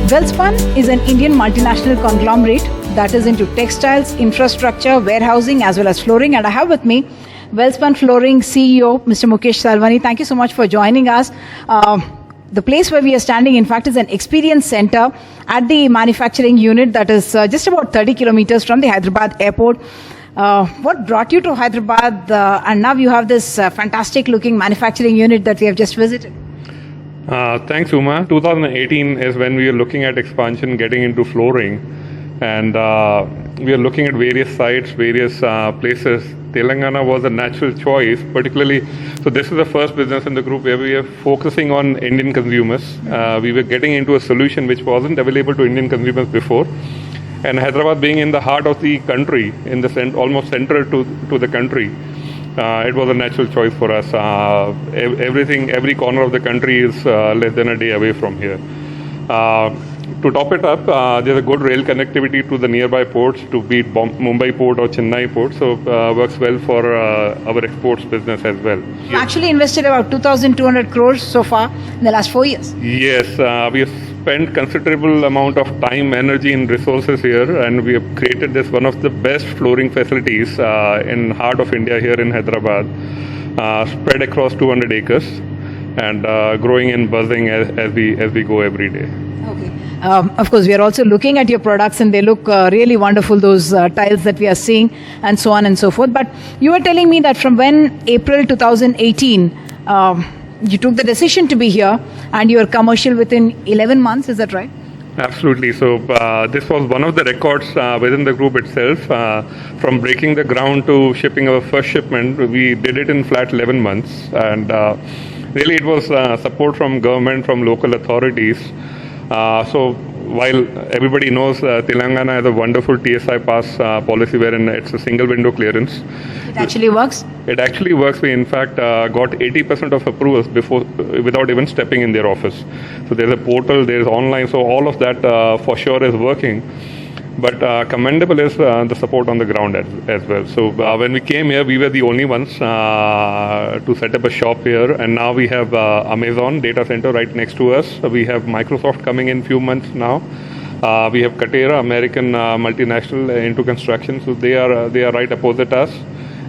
Welspun is an Indian multinational conglomerate that is into textiles, infrastructure, warehousing as well as flooring. And I have with me Welspun Flooring CEO, Mr. Mukesh Salwani. Thank you so much for joining us. The place where we are standing, in fact, is an experience center at the manufacturing unit that is just about 30 kilometers from the Hyderabad airport. What brought you to Hyderabad and now you have this fantastic looking manufacturing unit that we have just visited? Thanks, Uma. 2018 is when we are looking at expansion, getting into flooring, and we are looking at various sites, various places. Telangana was a natural choice, particularly. So this is the first business in the group where we are focusing on Indian consumers. We were getting into a solution which wasn't available to Indian consumers before. And Hyderabad being in the heart of the country, in the almost center to the country, it was a natural choice for us. Every corner of the country is less than a day away from here. To top it up, there's a good rail connectivity to the nearby ports, to be it Mumbai port or Chennai port, so works well for our exports business as well. You actually invested about 2,200 crores so far in the last 4 years. Yes, we have spent considerable amount of time, energy and resources here, and we have created this one of the best flooring facilities in heart of India here in Hyderabad, spread across 200 acres and growing and buzzing as we go every day. Okay. Of course, we are also looking at your products and they look really wonderful, those tiles that we are seeing and so on and so forth. But you were telling me that from when April 2018, you took the decision to be here and you are commercial within 11 months, is that right? Absolutely. So this was one of the records within the group itself. From breaking the ground to shipping our first shipment, we did it in flat 11 months. And really it was support from government, from local authorities. So while everybody knows Telangana has a wonderful TSI pass policy wherein it's a single window clearance. It actually works? It actually works. We in fact got 80% of approvals without even stepping in their office. So there's a portal, there's online, so all of that for sure is working. But commendable is the support on the ground as well. So when we came here, we were the only ones to set up a shop here. And now we have Amazon data center right next to us. We have Microsoft coming in few months now. We have Katera, American multinational into construction. So they are right opposite us.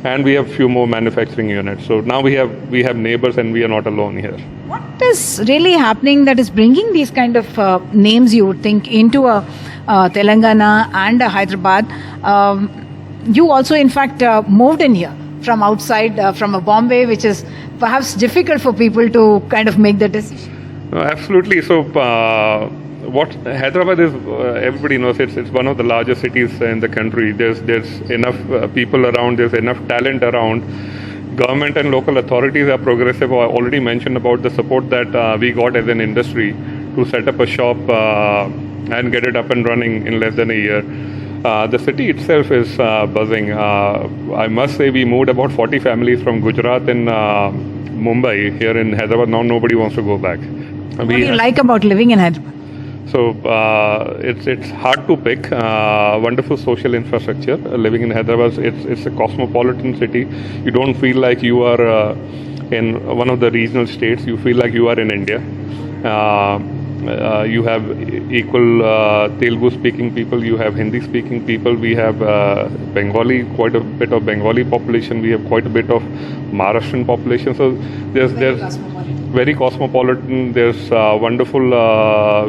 And we have few more manufacturing units. So now we have neighbors and we are not alone here. What is really happening that is bringing these kind of names, you would think, into a Telangana and Hyderabad? You also, in fact, moved in here from outside, from a Bombay, which is perhaps difficult for people to kind of make the decision. Absolutely. So what Hyderabad is, everybody knows it's one of the largest cities in the country. There's enough people around, there's enough talent around. Government and local authorities are progressive. I already mentioned about the support that we got as an industry to set up a shop and get it up and running in less than a year. The city itself is buzzing. I must say we moved about 40 families from Gujarat and Mumbai here in Hyderabad. Now nobody wants to go back. What do you like about living in Hyderabad? So it's hard to pick. Wonderful social infrastructure. Living in Hyderabad, it's a cosmopolitan city. You don't feel like you are in one of the regional states. You feel like you are in India. You have equal Telugu speaking people. You have Hindi speaking people. We have Bengali, quite a bit of Bengali population. We have quite a bit of Maharashtrian population. So there's very cosmopolitan. There's wonderful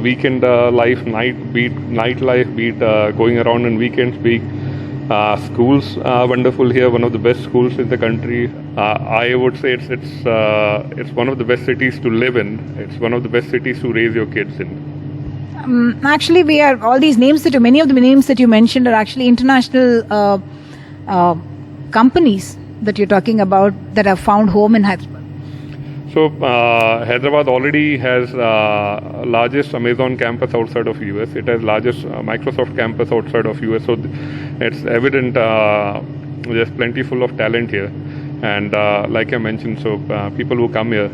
weekend life, nightlife, be it going around on weekends, be schools are wonderful here. One of the best schools in the country. I would say it's one of the best cities to live in. It's one of the best cities to raise your kids in. Actually, we are all these names many of the names that you mentioned are actually international companies that you're talking about that have found home in Hyderabad. So Hyderabad already has largest Amazon campus outside of US. It has largest Microsoft campus outside of US. So it's evident there's plenty full of talent here. And like I mentioned, so people who come here,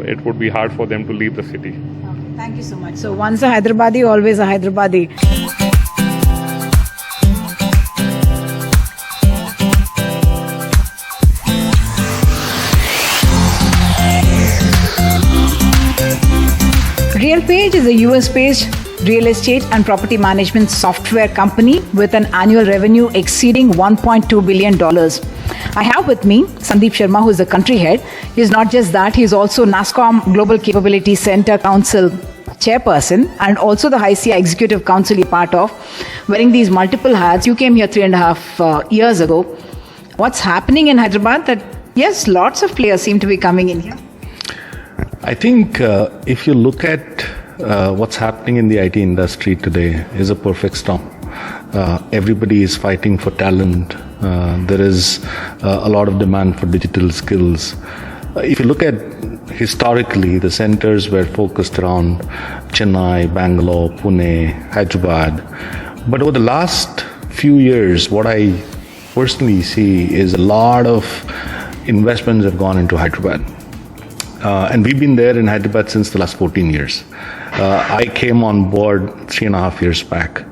it would be hard for them to leave the city. Okay, thank you so much. So once a Hyderabadi, always a Hyderabadi. Real Page is a US-based real estate and property management software company with an annual revenue exceeding $1.2 billion. I have with me Sandeep Sharma, who is the country head. He's not just that, he's also NASSCOM Global Capability Center Council chairperson and also the HICIA Executive Council you're part of. Wearing these multiple hats, you came here 3.5 years ago. What's happening in Hyderabad that, yes, lots of players seem to be coming in here? I think if you look at what's happening in the IT industry today is a perfect storm. Everybody is fighting for talent. There is a lot of demand for digital skills. If you look at historically, the centers were focused around Chennai, Bangalore, Pune, Hyderabad. But over the last few years, what I personally see is a lot of investments have gone into Hyderabad. And we've been there in Hyderabad since the last 14 years. I came on board 3.5 years back.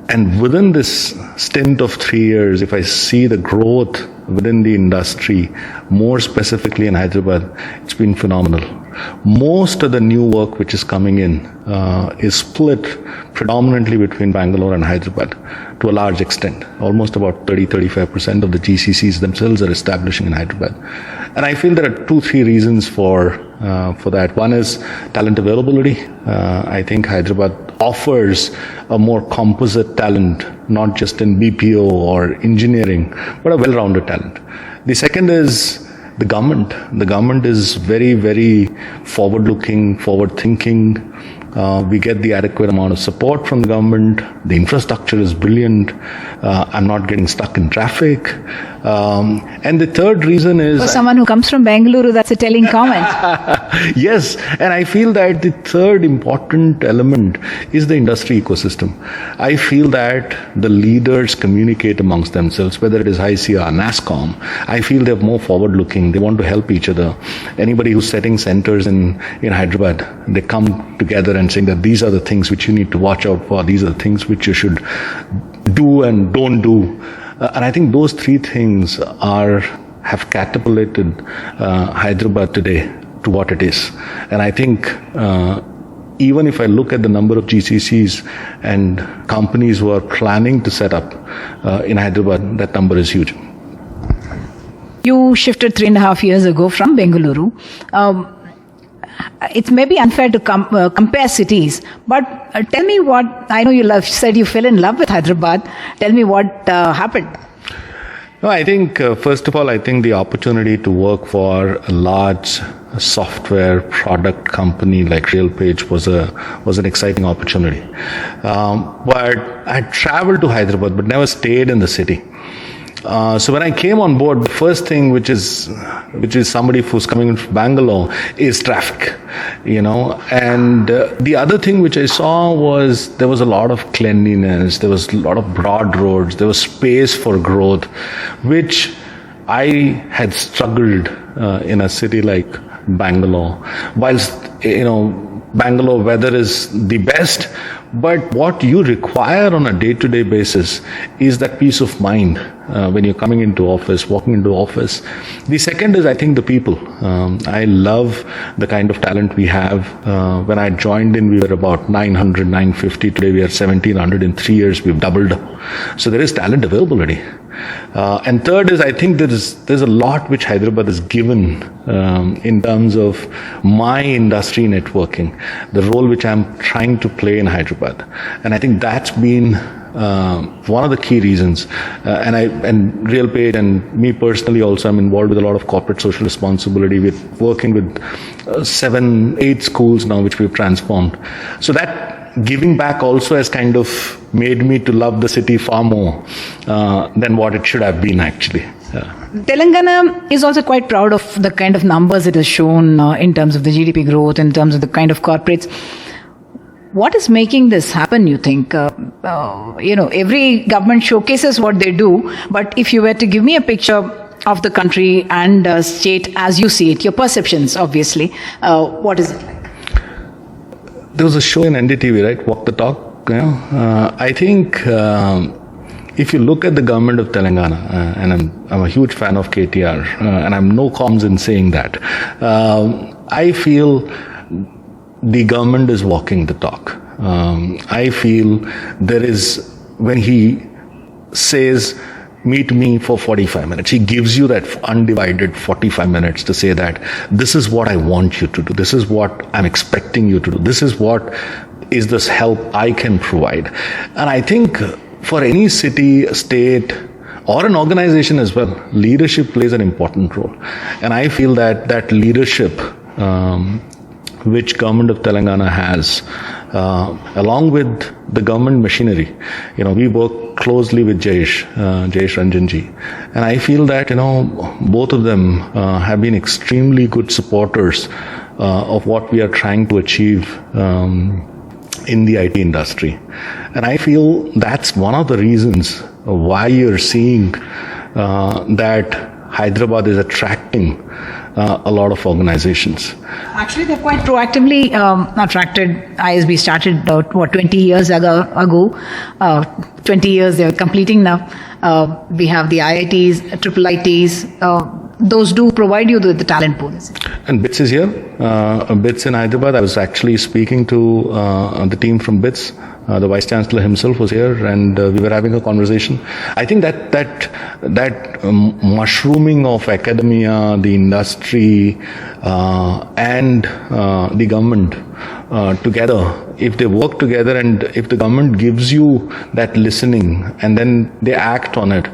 And within this stint of 3 years, if I see the growth within the industry, more specifically in Hyderabad, it's been phenomenal. Most of the new work which is coming in is split predominantly between Bangalore and Hyderabad to a large extent. Almost about 30-35% of the GCCs themselves are establishing in Hyderabad. And I feel there are 2-3 reasons for that. One is talent availability. I think Hyderabad offers a more composite talent, not just in BPO or engineering, but a well-rounded talent. The second is the government. The government is very, very forward-looking, forward-thinking. We get the adequate amount of support from the government. The infrastructure is brilliant. I'm not getting stuck in traffic. And the third reason is... For someone who comes from Bengaluru, that's a telling comment. Yes, and I feel that the third important element is the industry ecosystem. I feel that the leaders communicate amongst themselves, whether it is HICIA or NASSCOM. I feel they're more forward-looking. They want to help each other. Anybody who's setting centers in Hyderabad, they come together and saying that these are the things which you need to watch out for. These are the things which you should do and don't do. And I think those three things have catapulted Hyderabad today to what it is. And I think even if I look at the number of GCCs and companies who are planning to set up in Hyderabad, that number is huge. You shifted 3.5 years ago from Bengaluru. It's maybe unfair to compare cities, but tell me what, I know you said you fell in love with Hyderabad. Tell me what happened. No, I think, first of all, I think the opportunity to work for a large software product company like RealPage was an exciting opportunity. But I traveled to Hyderabad, but never stayed in the city. So when I came on board, the first thing which is somebody who's coming from Bangalore is traffic, and the other thing which I saw was there was a lot of cleanliness, there was a lot of broad roads, there was space for growth, which I had struggled in a city like Bangalore. Whilst, Bangalore weather is the best, but what you require on a day-to-day basis is that peace of mind when you're coming into office, walking into office. The second is, I think, the people. I love the kind of talent we have. When I joined in, we were about 900, 950. Today we are 1,700. In 3 years, we've doubled. So there is talent availability. And third is, I think there's a lot which Hyderabad has given in terms of my industry networking, the role which I'm trying to play in Hyderabad. And I think that's been one of the key reasons. And RealPage and me personally also, I'm involved with a lot of corporate social responsibility. We're working with 7-8 schools now which we've transformed. So that giving back also has kind of made me to love the city far more than what it should have been actually. Telangana is also quite proud of the kind of numbers it has shown in terms of the GDP growth, in terms of the kind of corporates. What is making this happen, you think? Every government showcases what they do, but if you were to give me a picture of the country and state as you see it, your perceptions, obviously, what is it like? There was a show in NDTV, right? Walk the Talk. I think if you look at the government of Telangana, and I'm a huge fan of KTR, and I'm no qualms in saying that, I feel the government is walking the talk. I feel there is, when he says, meet me for 45 minutes, he gives you that undivided 45 minutes to say that this is what I want you to do, this is what I'm expecting you to do, this is what is this help I can provide. And I think for any city, state, or an organization as well, leadership plays an important role. And I feel that that leadership which government of Telangana has, along with the government machinery, we work closely with Jayesh Ranjanji, and I feel that both of them have been extremely good supporters of what we are trying to achieve in the IT industry. And I feel that's one of the reasons why you're seeing that Hyderabad is attracting a lot of organizations. Actually, they've quite proactively attracted. ISB started 20 years ago. 20 years they're completing now. We have the IITs, triple ITs. Those do provide you with the talent pool. And BITS is here. BITS in Hyderabad. I was actually speaking to the team from BITS. The Vice Chancellor himself was here, and we were having a conversation. I think that mushrooming of academia, the industry, and the government together, if they work together, and if the government gives you that listening, and then they act on it,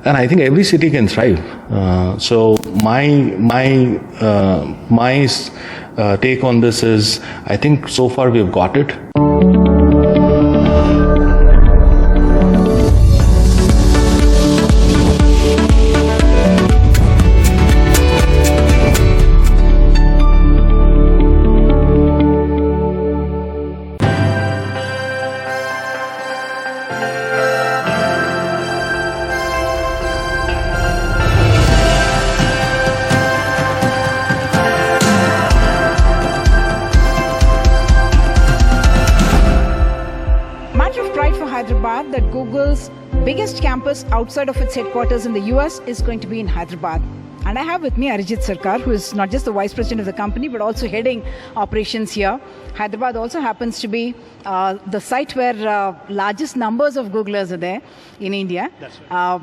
and I think every city can thrive. So my take on this is, I think so far we've got it. Hyderabad that Google's biggest campus outside of its headquarters in the US is going to be in Hyderabad. And I have with me Arijit Sarkar, who is not just the vice president of the company, but also heading operations here. Hyderabad also happens to be the site where largest numbers of Googlers are there in India. That's right.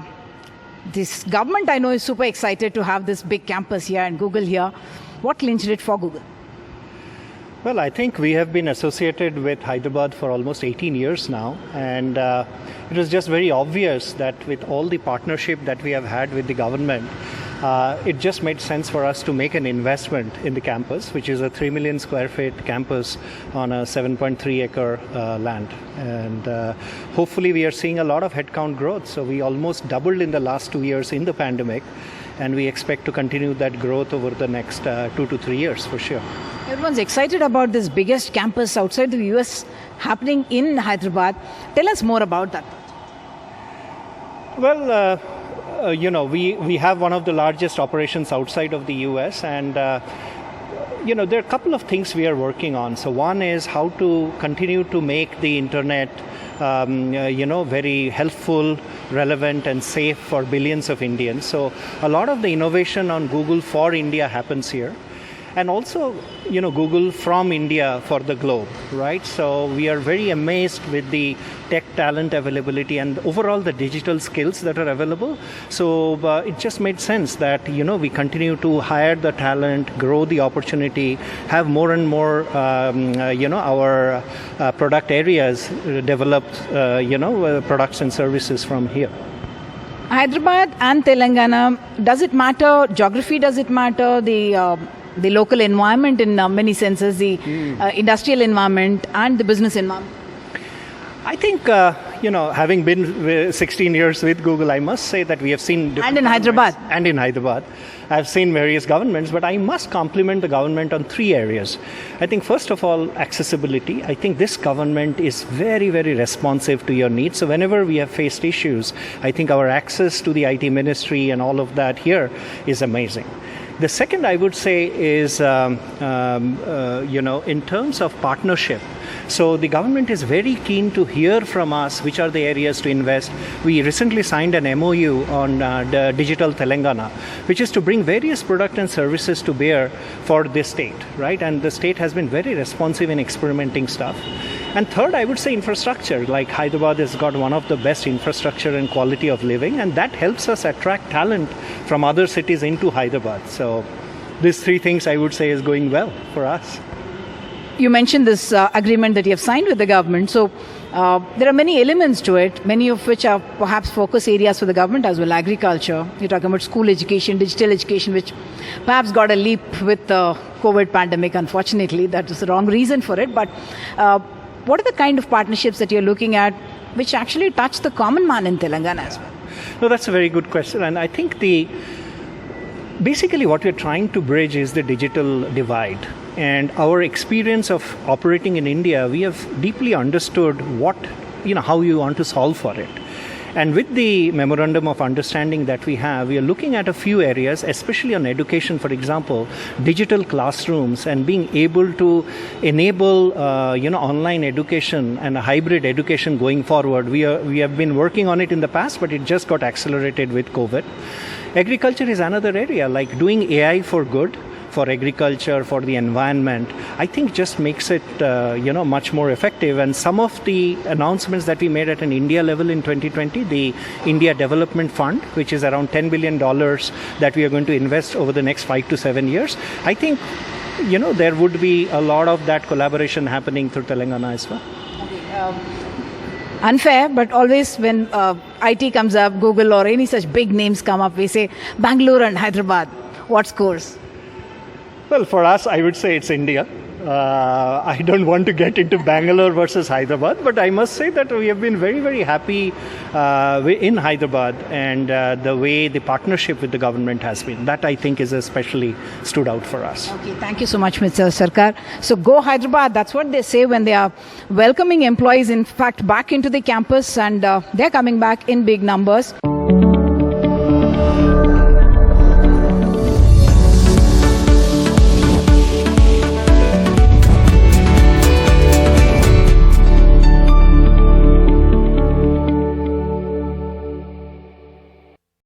This government, I know, is super excited to have this big campus here and Google here. What clinched it for Google? Well, I think we have been associated with Hyderabad for almost 18 years now, and it was just very obvious that with all the partnership that we have had with the government, it just made sense for us to make an investment in the campus, which is a 3 million square feet campus on a 7.3 acre land. And hopefully we are seeing a lot of headcount growth. So we almost doubled in the last 2 years in the pandemic, and we expect to continue that growth over the next 2 to 3 years for sure. Everyone's excited about this biggest campus outside the US happening in Hyderabad. Tell us more about that. Well, we have one of the largest operations outside of the US, and there are a couple of things we are working on. So one is how to continue to make the internet very helpful, relevant, and safe for billions of Indians. So a lot of the innovation on Google for India happens here. And also, Google from India for the globe, right? So we are very amazed with the tech talent availability and overall the digital skills that are available. So it just made sense that, we continue to hire the talent, grow the opportunity, have more and more, our product areas developed, products and services from here. Hyderabad and Telangana, does it matter? Geography, does it matter? The local environment in many senses, the industrial environment and the business environment? I think, having been 16 years with Google, I must say that we have seen different And in Hyderabad. And in Hyderabad. I've seen various governments, but I must compliment the government on 3 areas. I think, first of all, accessibility. I think this government is very, very responsive to your needs. So whenever we have faced issues, I think our access to the IT ministry and all of that here is amazing. The second, I would say, is, in terms of partnership. So the government is very keen to hear from us which are the areas to invest. We recently signed an MOU on the Digital Telangana, which is to bring various products and services to bear for this state, right? And the state has been very responsive in experimenting stuff. And third, I would say infrastructure. Like Hyderabad has got one of the best infrastructure and quality of living, and that helps us attract talent from other cities into Hyderabad. So these three things I would say is going well for us. You mentioned this agreement that you have signed with the government. So there are many elements to it, many of which are perhaps focus areas for the government as well. Agriculture, you're talking about school education, digital education, which perhaps got a leap with the COVID pandemic. Unfortunately, that was the wrong reason for it. But what are the kind of partnerships that you're looking at which actually touch the common man in Telangana as well? No, that's a very good question. And I think basically what we're trying to bridge is the digital divide. And our experience of operating in India, we have deeply understood how you want to solve for it. And with the memorandum of understanding that we have, we are looking at a few areas, especially on education, for example, digital classrooms and being able to enable, online education and a hybrid education going forward. We have been working on it in the past, but it just got accelerated with COVID. Agriculture is another area, like doing AI for good, for agriculture, for the environment, I think just makes it, much more effective. And some of the announcements that we made at an India level in 2020, the India Development Fund, which is around $10 billion that we are going to invest over the next 5 to 7 years, I think, there would be a lot of that collaboration happening through Telangana as well. Unfair, but always when IT comes up, Google or any such big names come up, we say Bangalore and Hyderabad. What scores? Well, for us, I would say it's India. I don't want to get into Bangalore versus Hyderabad, but I must say that we have been very, very happy in Hyderabad and the way the partnership with the government has been. That I think is especially stood out for us. Okay, thank you so much, Mr. Sarkar. So go Hyderabad, that's what they say when they are welcoming employees, in fact, back into the campus, and they're coming back in big numbers.